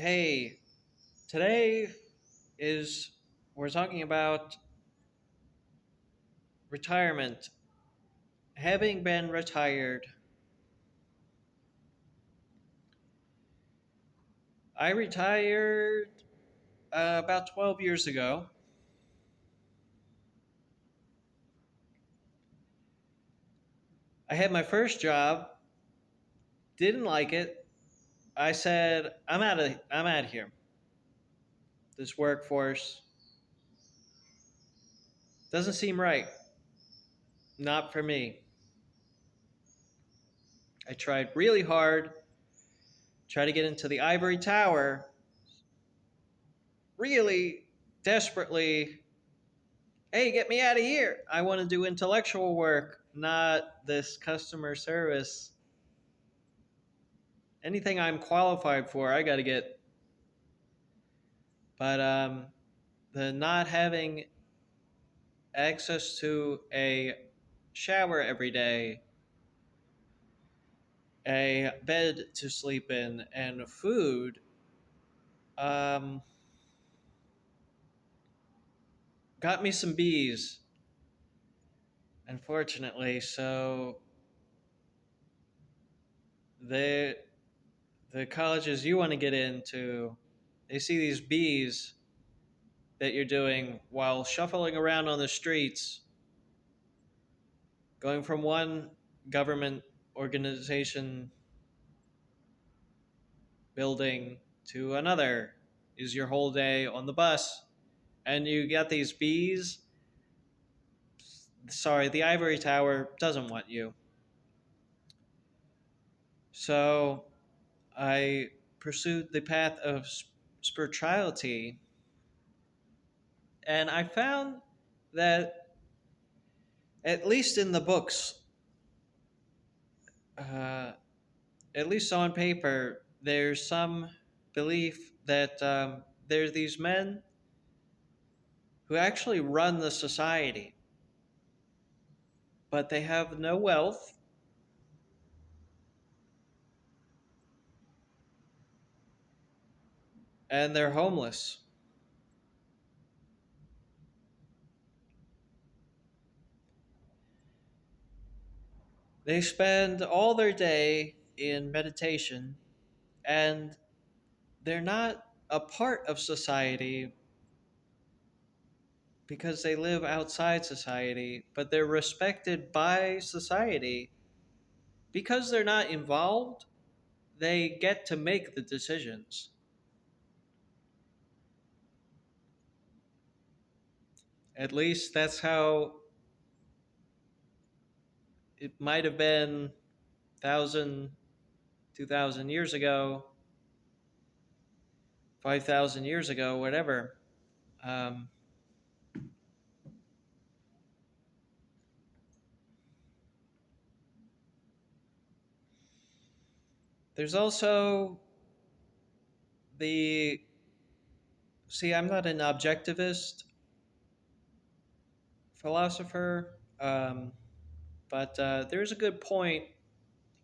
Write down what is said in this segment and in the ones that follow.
Hey, today is we're talking about retirement. Having been retired, I retired about 12 years ago. I had my first job, didn't like it. I said, I'm out of here. This workforce doesn't seem right. Not for me. I tried really hard, tried to get into the ivory tower, really desperately. Hey, get me out of here. I want to do intellectual work, not this customer service. Anything I'm qualified for, I got to get. But the not having access to a shower every day, a bed to sleep in, and food um, got me some bees, unfortunately. So the the colleges you want to get into, they see these bees that you're doing while shuffling around on the streets, going from one government organization building to another, is your whole day on the bus. And you get these bees. Sorry, the ivory tower doesn't want you. So I pursued the path of spirituality, and I found that, at least in the books, uh, at least on paper, there's some belief that there's these men who actually run the society, but they have no wealth and they're homeless. They spend all their day in meditation, and they're not a part of society because they live outside society, but they're respected by society. Because they're not involved, they get to make the decisions. At least that's how it might have been 1,000, 2,000 years ago, 5,000 years ago, whatever. Um, there's also the. See, I'm not an objectivist philosopher, but there's a good point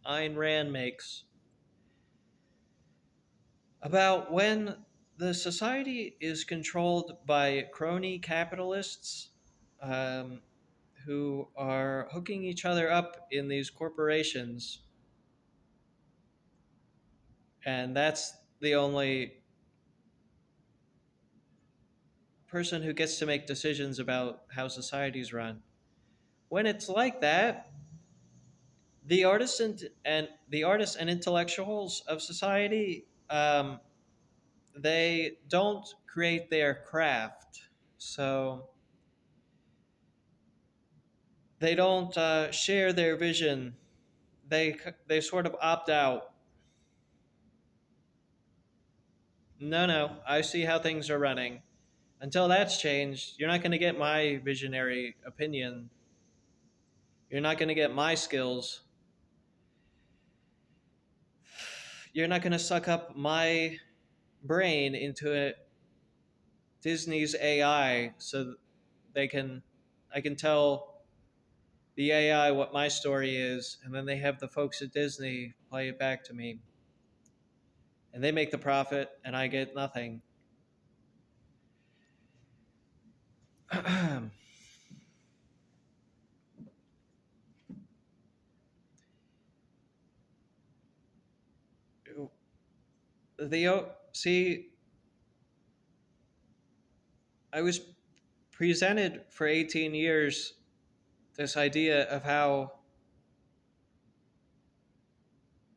Ayn Rand makes about when the society is controlled by crony capitalists, um, who are hooking each other up in these corporations, and that's the only person who gets to make decisions about how societies run. When it's like that, the artists and intellectuals of society, they don't create their craft, so they don't share their vision. They sort of opt out. No, no, I see how things are running. Until that's changed, you're not going to get my visionary opinion. You're not going to get my skills. You're not going to suck up my brain into Disney's AI so they can I can tell the AI what my story is, and then they have the folks at Disney play it back to me. and they make the profit and I get nothing. See, I was presented for 18 years this idea of how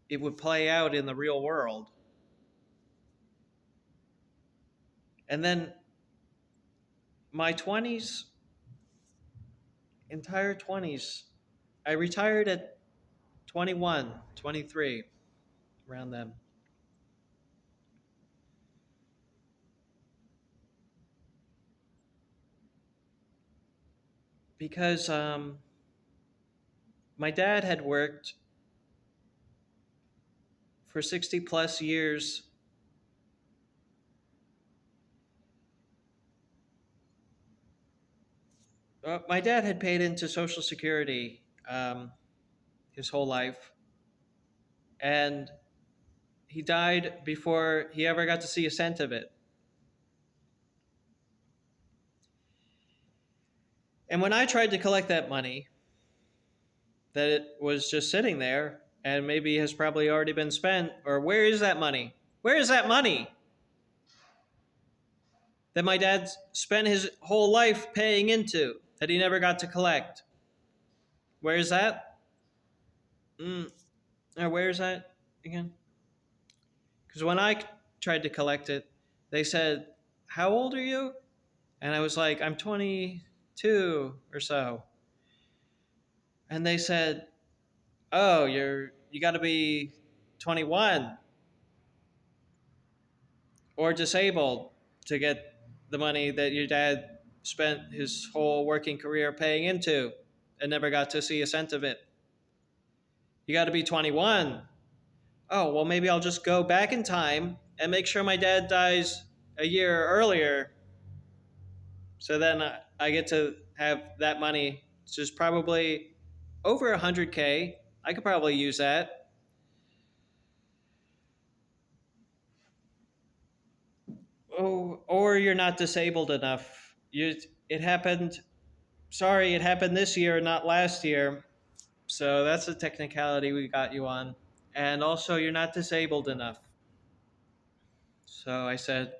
it would play out in the real world. And then my 20s, entire 20s, I retired at 21, 23, around then. Because my dad had worked for 60 plus years. My dad had paid into Social Security his whole life, and he died before he ever got to see a cent of it. And when I tried to collect that money, that it was just sitting there and maybe has probably already been spent, or where is that money? Where is that money that my dad spent his whole life paying into that he never got to collect? Where is that? Where is that again? Because when I tried to collect it, they said, "How old are you?" And I was like, "I'm 22 or so." And they said, "Oh, you got to be 21 or disabled to get the money that your dad spent his whole working career paying into and never got to see a cent of it. You got to be 21. Oh, well, maybe I'll just go back in time and make sure my dad dies a year earlier. So then I get to have that money, which is probably over 100K. I could probably use that. Oh, or you're not disabled enough. It happened. Sorry, it happened this year, not last year. So that's a technicality we got you on. And also, you're not disabled enough. So I said,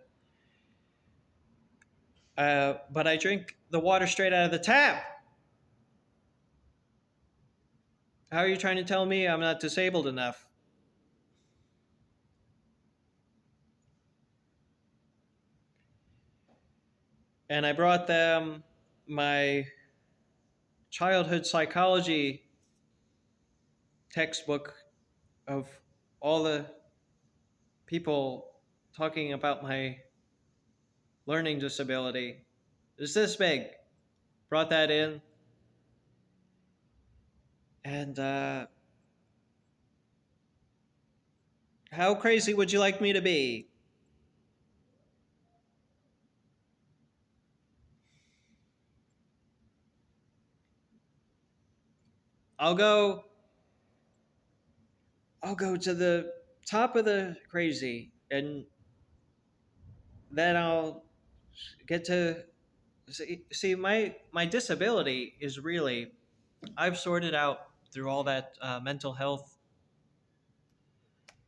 but I drink the water straight out of the tap. How are you trying to tell me I'm not disabled enough? And I brought them my childhood psychology textbook of all the people talking about my learning disability. It's this big. Brought that in. And how crazy would you like me to be? I'll go I'll go to the top of the crazy, and then I'll get to see my disability is really, I've sorted out through all that mental health,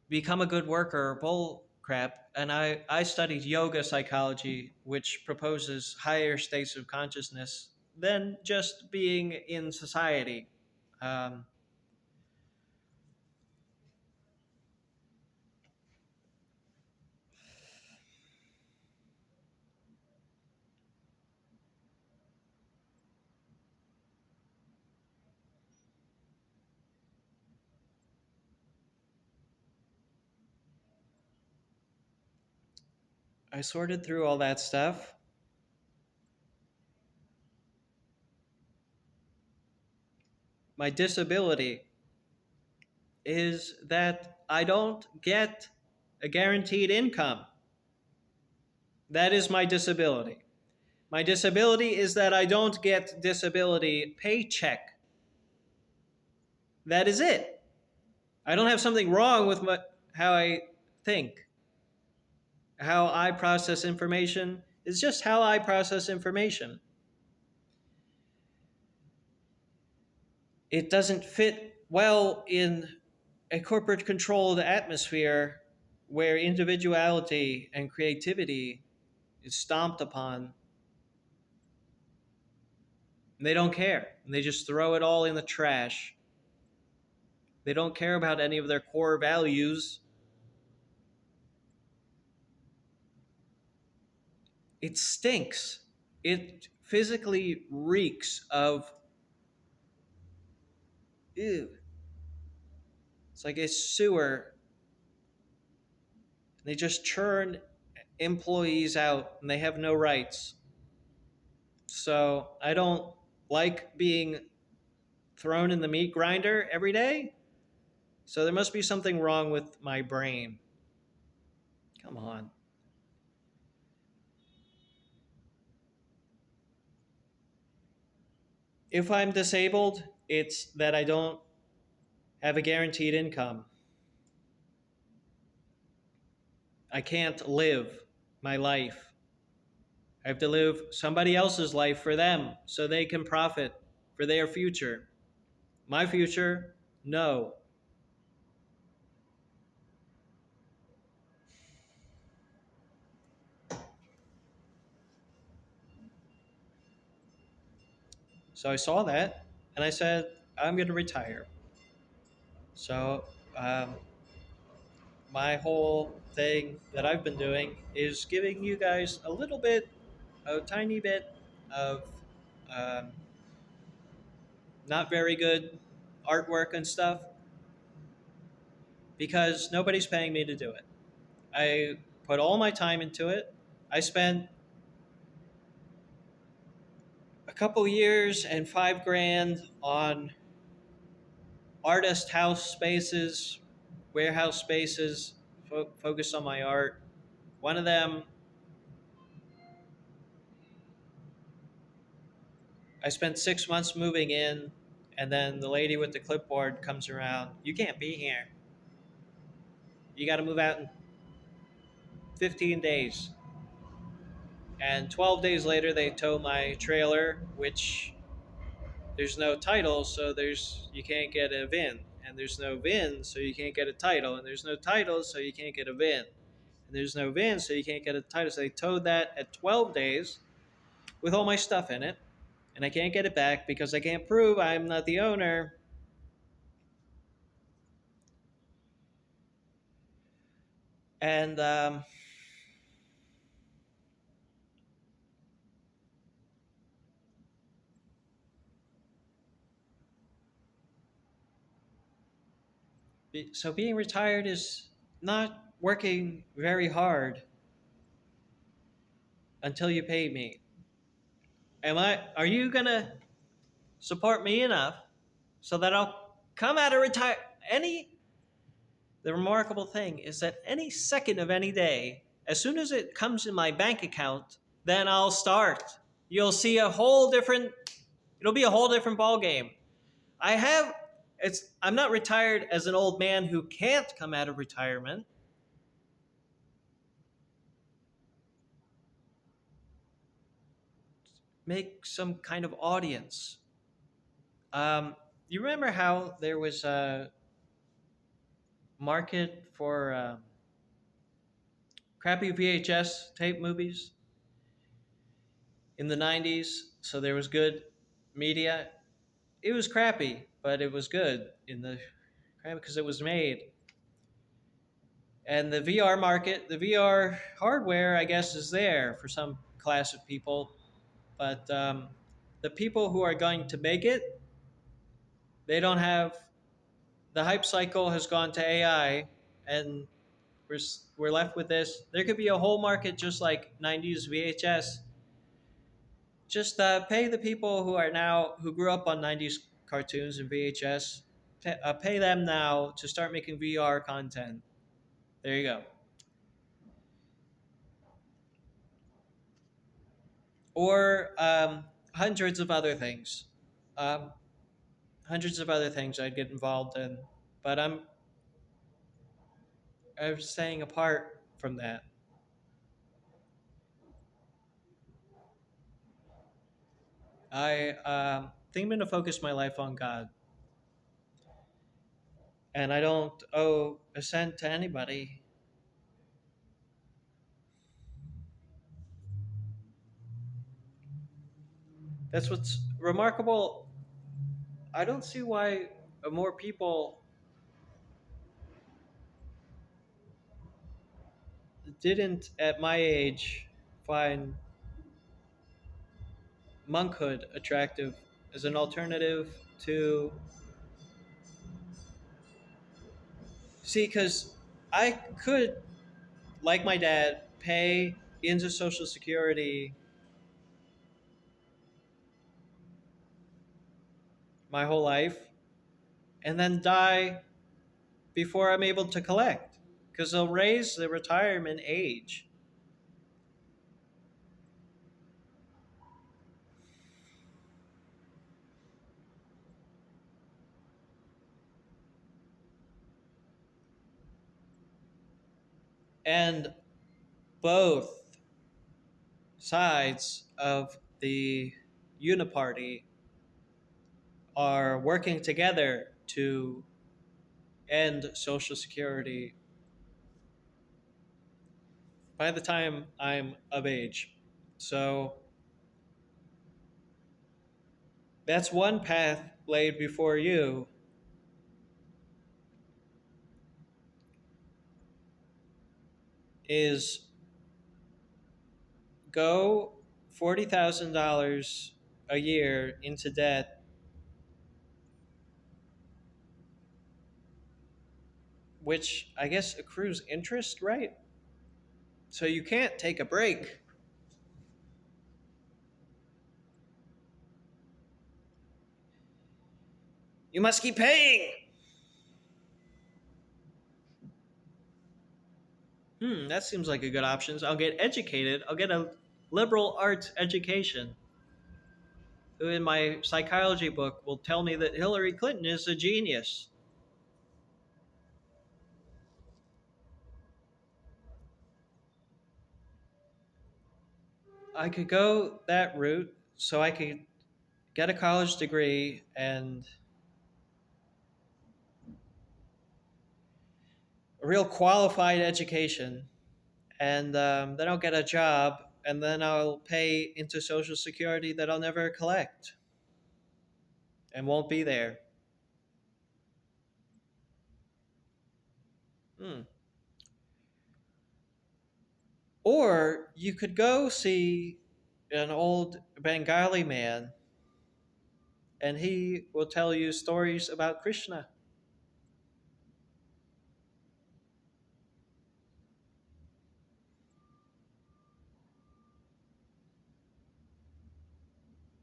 become a good worker bull crap, and I studied yoga psychology, which proposes higher states of consciousness than just being in society. Um, I sorted through all that stuff. My disability is that I don't get a guaranteed income. That is my disability. My disability is that I don't get disability paycheck. That is it. I don't have something wrong with how I think. how I process information is just how I process information. It doesn't fit well in a corporate controlled atmosphere where individuality and creativity is stomped upon. And they don't care. And they just throw it all in the trash. They don't care about any of their core values. It stinks. It physically reeks of ew. It's like a sewer. They just churn employees out and they have no rights. So I don't like being thrown in the meat grinder every day. So there must be something wrong with my brain. Come on. If I'm disabled, it's that I don't have a guaranteed income. I can't live my life. I have to live somebody else's life for them so they can profit for their future. My future, no. So I saw that and I said, I'm going to retire. So um, my whole thing that I've been doing is giving you guys a little bit, a tiny bit of um, not very good artwork and stuff because nobody's paying me to do it. I put all my time into it. I spent a couple years and 5 grand on artist house spaces, warehouse spaces, focused on my art. One of them, I spent 6 months moving in, and then the lady with the clipboard comes around. You can't be here. You got to move out in 15 days. And 12 days later, they tow my trailer, which there's no title, so you can't get a VIN. And there's no VIN, so you can't get a title. And there's no title, so you can't get a VIN. And there's no VIN, so you can't get a title. So they towed that at 12 days with all my stuff in it. And I can't get it back because I can't prove I'm not the owner. And so being retired is not working very hard until you pay me. Are you gonna support me enough so that I'll come out of retire the remarkable thing is that any second of any day, as soon as it comes in my bank account, then I'll start. You'll see it'll be a whole different ball game. I have I'm not retired as an old man who can't come out of retirement. Make some kind of audience. You remember how there was a market for crappy VHS tape movies in the 90s? So there was good media. It was crappy, but it was good in the because it was made. And the VR market, the VR hardware, I guess, is there for some class of people, but the people who are going to make it, they don't have. The hype cycle has gone to AI, and we're left with this. There could be a whole market just like 90s VHS. Just pay the people who grew up on 90s cartoons and VHS. Pay them now to start making VR content. There you go. Or hundreds of other things. Um, Hundreds of other things I'd get involved in, but I'm staying apart from that. I think I'm going to focus my life on God, and I don't owe a cent to anybody. That's what's remarkable. I don't see why more people didn't, at my age, find monkhood attractive as an alternative to. See, because I could, like my dad, pay into Social Security my whole life and then die before I'm able to collect because they'll raise the retirement age. And both sides of the uniparty are working together to end Social Security by the time I'm of age. So that's one path laid before you is go $40,000 a year into debt, which I guess accrues interest, right? So you can't take a break. You must keep paying. That seems like a good option. I'll get educated. I'll get a liberal arts education. Who in my psychology book will tell me that Hillary Clinton is a genius. I could go that route so I could get a college degree and a real qualified education, and then I'll get a job, and then I'll pay into Social Security that I'll never collect and won't be there. Hmm. Or you could go see an old Bengali man, and he will tell you stories about Krishna.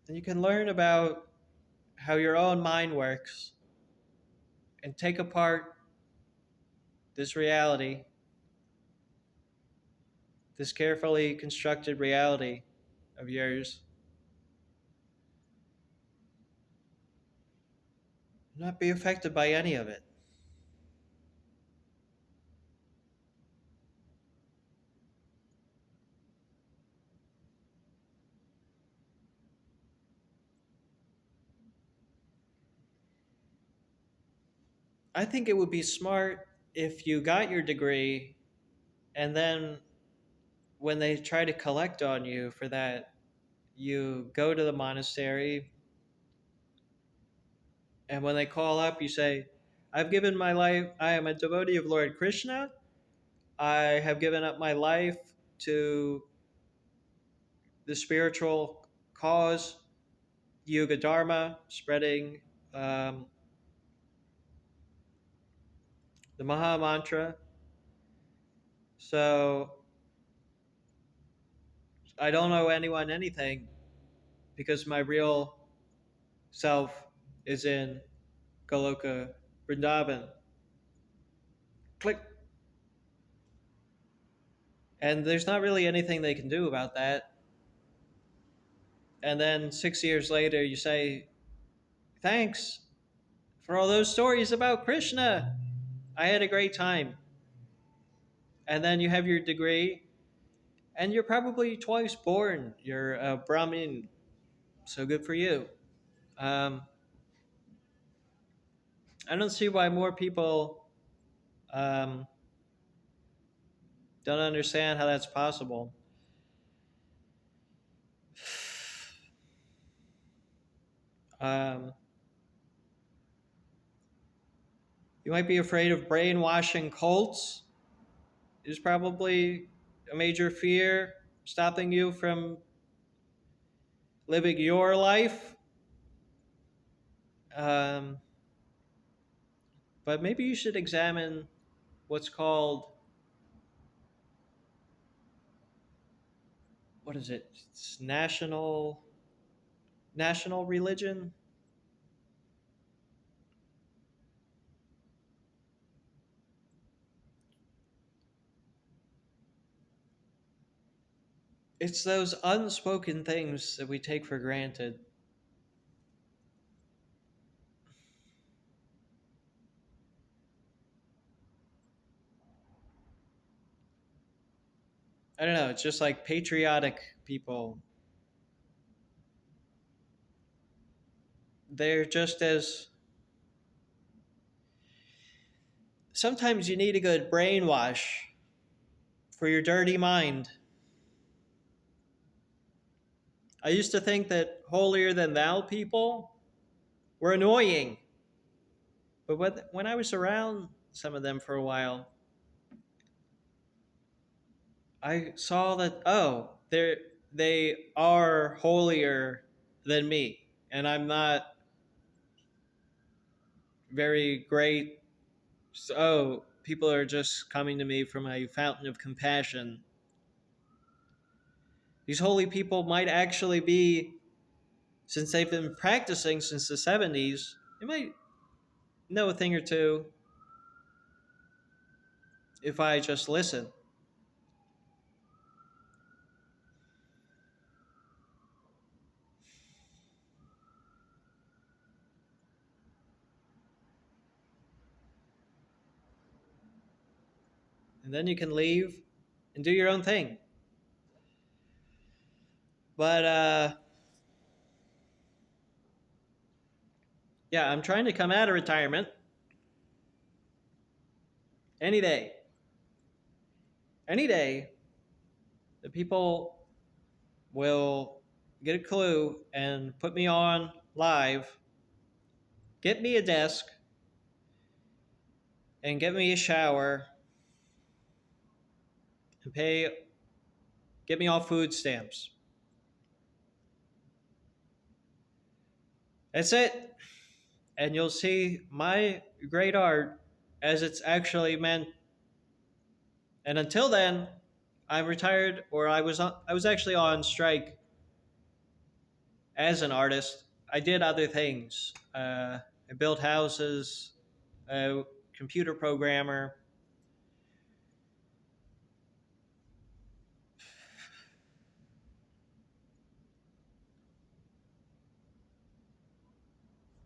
And you can learn about how your own mind works and take apart this reality, this carefully constructed reality of yours, not be affected by any of it. I think it would be smart if you got your degree and then when they try to collect on you for that, you go to the monastery, and when they call up, you say, I've given my life, I am a devotee of Lord Krishna. I have given up my life to the spiritual cause, Yuga Dharma, spreading um, the Maha Mantra. So I don't owe anyone anything because my real self is in Goloka Vrindavan. Click. And there's not really anything they can do about that. And then 6 years later, you say, thanks for all those stories about Krishna. I had a great time. And then you have your degree, and you're probably twice born. You're a Brahmin. So good for you. Um, I don't see why more people um, don't understand how that's possible. Um, you might be afraid of brainwashing cults, is probably a major fear stopping you from living your life. Um, but maybe you should examine what's called, what is it? It's national religion. It's those unspoken things that we take for granted. I don't know. It's just like patriotic people. They're just as. Sometimes you need a good brainwash for your dirty mind. I used to think that holier than thou people were annoying. But when I was around some of them for a while, I saw that, oh, they are holier than me, and I'm not very great. So people are just coming to me from a fountain of compassion. These holy people might actually be, since they've been practicing since the 70s, they might know a thing or two if I just listen. And then you can leave and do your own thing. But yeah, I'm trying to come out of retirement any day. Any day, the people will get a clue and put me on live, get me a desk, and get me a shower, and get me off food stamps. That's it. And you'll see my great art as it's actually meant. And until then, I'm retired, or I was actually on strike as an artist. I did other things. I built houses, a computer programmer,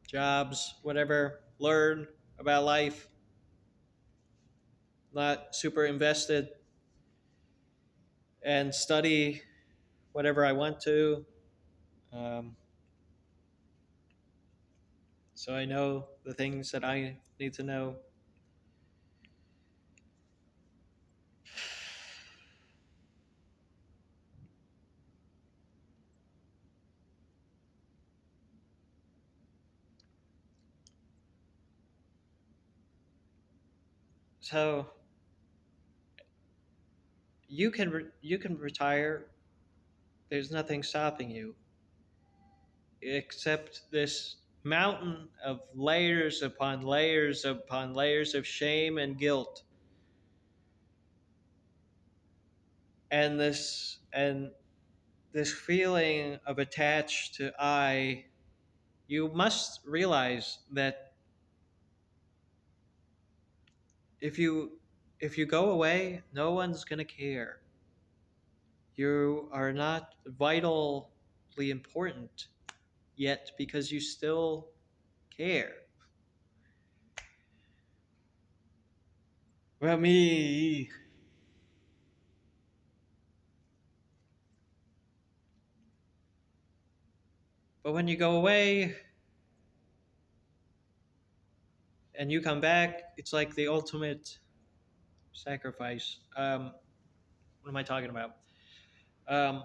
jobs, whatever. Learn about life. Not super invested, and study whatever I want to. Um, so I know the things that I need to know. So you can retire. There's nothing stopping you except this mountain of layers upon layers upon layers of shame and guilt, and this feeling of attached to I. You must realize that if you if you go away, no one's gonna care. You are not vitally important yet because you still care. Well, me. But when you go away and you come back, it's like the ultimate sacrifice. What am I talking about? Um,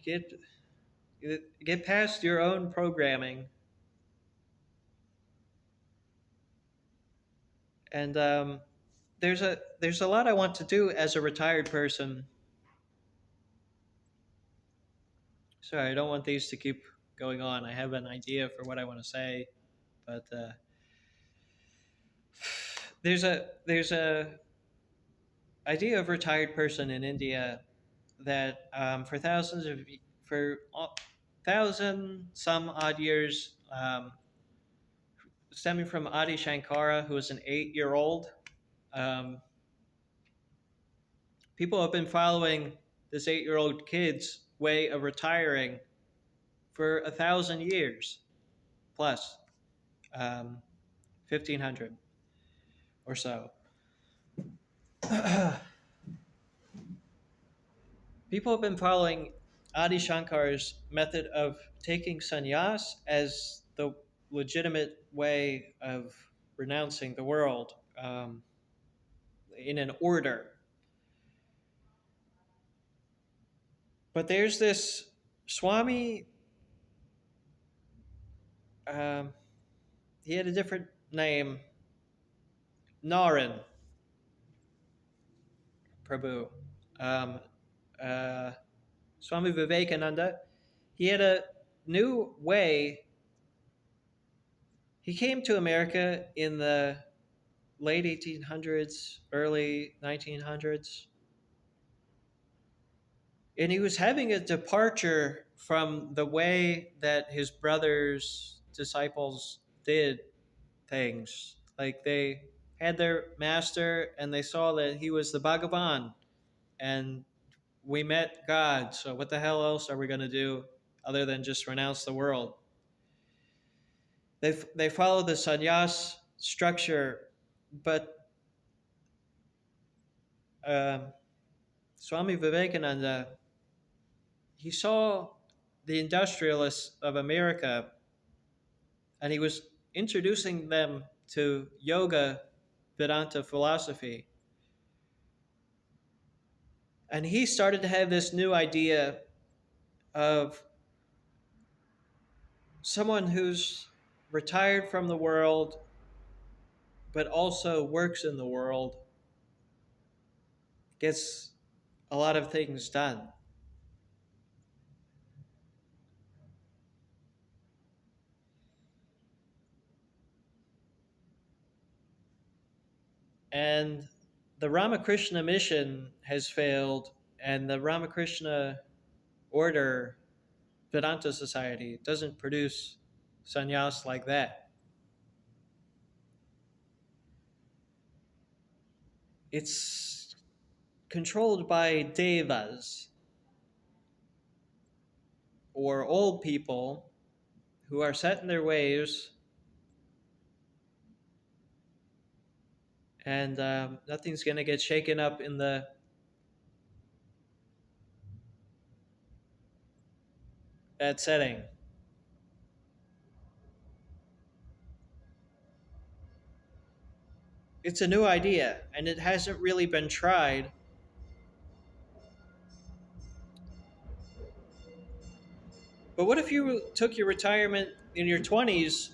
get get past your own programming, and there's a lot I want to do as a retired person. Sorry, I don't want these to keep going on. I have an idea for what I want to say, but there's a idea of retired person in India that for thousand some odd years, stemming from Adi Shankara, who was an 8-year old. Um, People have been following this 8-year old kid's way of retiring for 1,000 years plus, 1,500 or so. People have been following Adi Shankar's method of taking sannyas as the legitimate way of renouncing the world, in an order. But there's this Swami, um, he had a different name, Naran Prabhu. Um, uh, Swami Vivekananda, he had a new way. He came to America in the late 1800s, early 1900s, and he was having a departure from the way that his brother's disciples did things. Like they had their master and they saw that he was the Bhagavan and we met God. So what the hell else are we going to do other than just renounce the world? They follow the sannyas structure, but um, Swami Vivekananda, he saw the industrialists of America and he was introducing them to yoga Vedanta philosophy. And he started to have this new idea of someone who's retired from the world but also works in the world, gets a lot of things done. And the Ramakrishna mission has failed, and the Ramakrishna order, Vedanta Society, doesn't produce sannyas like that. It's controlled by devas, or old people who are set in their ways, and nothing's going to get shaken up in that setting. It's a new idea, and it hasn't really been tried. But what if you took your retirement in your 20s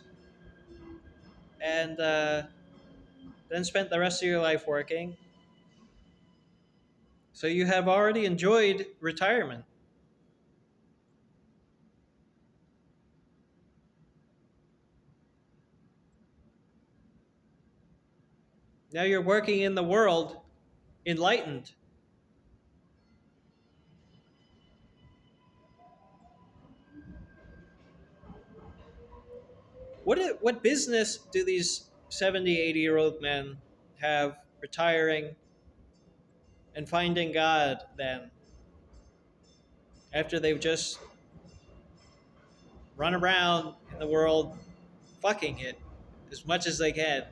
and then spent the rest of your life working? So you have already enjoyed retirement. Now you're working in the world enlightened. What business do these 70, 80-year-old men have retiring and finding God then after they've just run around in the world fucking it as much as they can?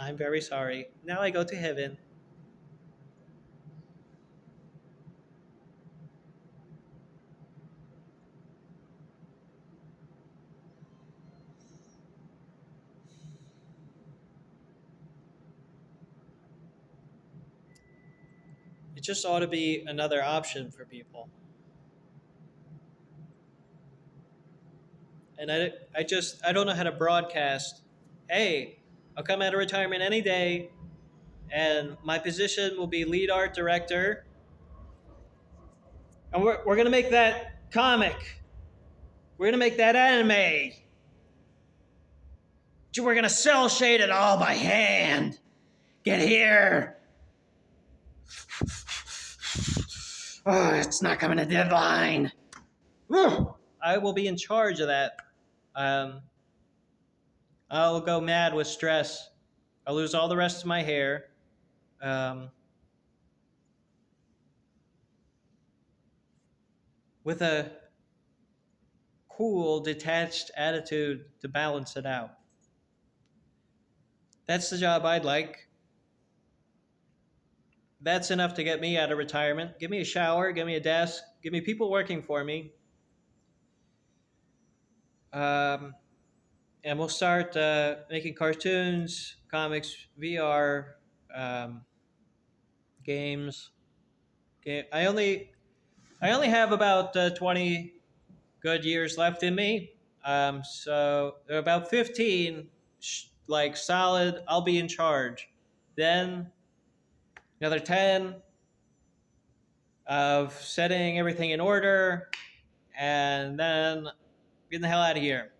I'm very sorry. Now I go to heaven. It just ought to be another option for people. And I don't know how to broadcast. Hey, I'll come out of retirement any day, and my position will be lead art director, and we're gonna make that comic. We're gonna make that anime. We're gonna cell shade it all by hand. Get here. Oh, it's not coming to deadline. I will be in charge of that. Um, I'll go mad with stress. I'll lose all the rest of my hair. Um, with a cool, detached attitude to balance it out. That's the job I'd like. That's enough to get me out of retirement. Give me a shower, give me a desk, give me people working for me. Um, and we'll start making cartoons, comics, VR, um, games. I only have about 20 good years left in me. So about 15, like solid. I'll be in charge. Then another 10 of setting everything in order, and then getting the hell out of here.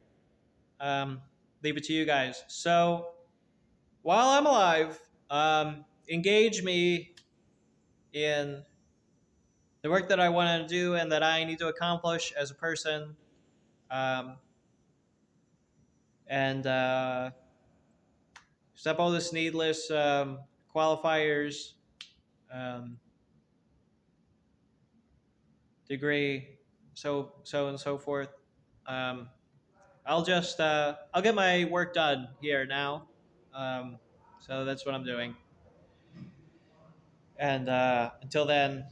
Um, Leave it to you guys. So while I'm alive, engage me in the work that I want to do and that I need to accomplish as a person. Um, and Stop all this needless qualifiers, um, degree, so and so forth. Um, I'll get my work done here now. Um, so that's what I'm doing. And until then,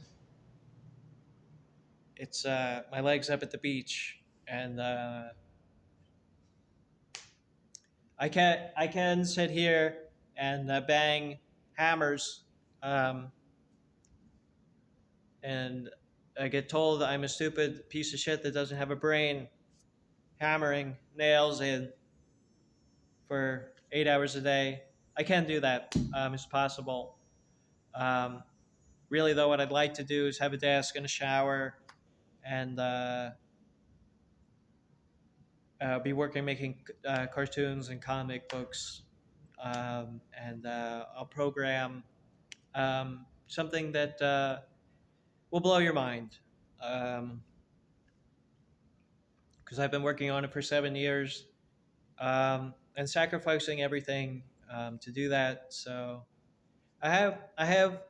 it's my legs up at the beach, and I can sit here and bang hammers, um, and I get told I'm a stupid piece of shit that doesn't have a brain, hammering nails in for 8 hours a day. I can do that. It's possible. Um, Really, though, what I'd like to do is have a desk and a shower, and be working making cartoons and comic books, and I'll program something that will blow your mind. Because I've been working on it for 7 years, and sacrificing everything to do that. So I have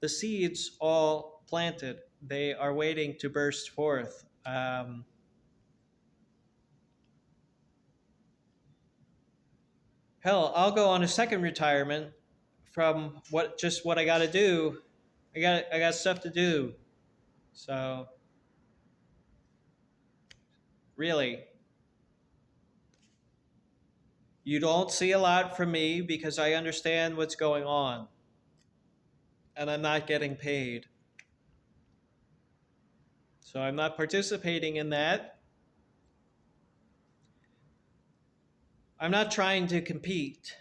the seeds all planted. They are waiting to burst forth. Hell, I'll go on a second retirement from what I got to do. I got stuff to do. So really, you don't see a lot from me because I understand what's going on, and I'm not getting paid. So I'm not participating in that. I'm not trying to compete.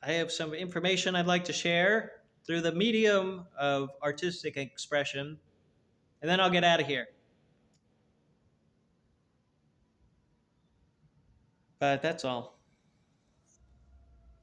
I have some information I'd like to share through the medium of artistic expression, and then I'll get out of here. But that's all.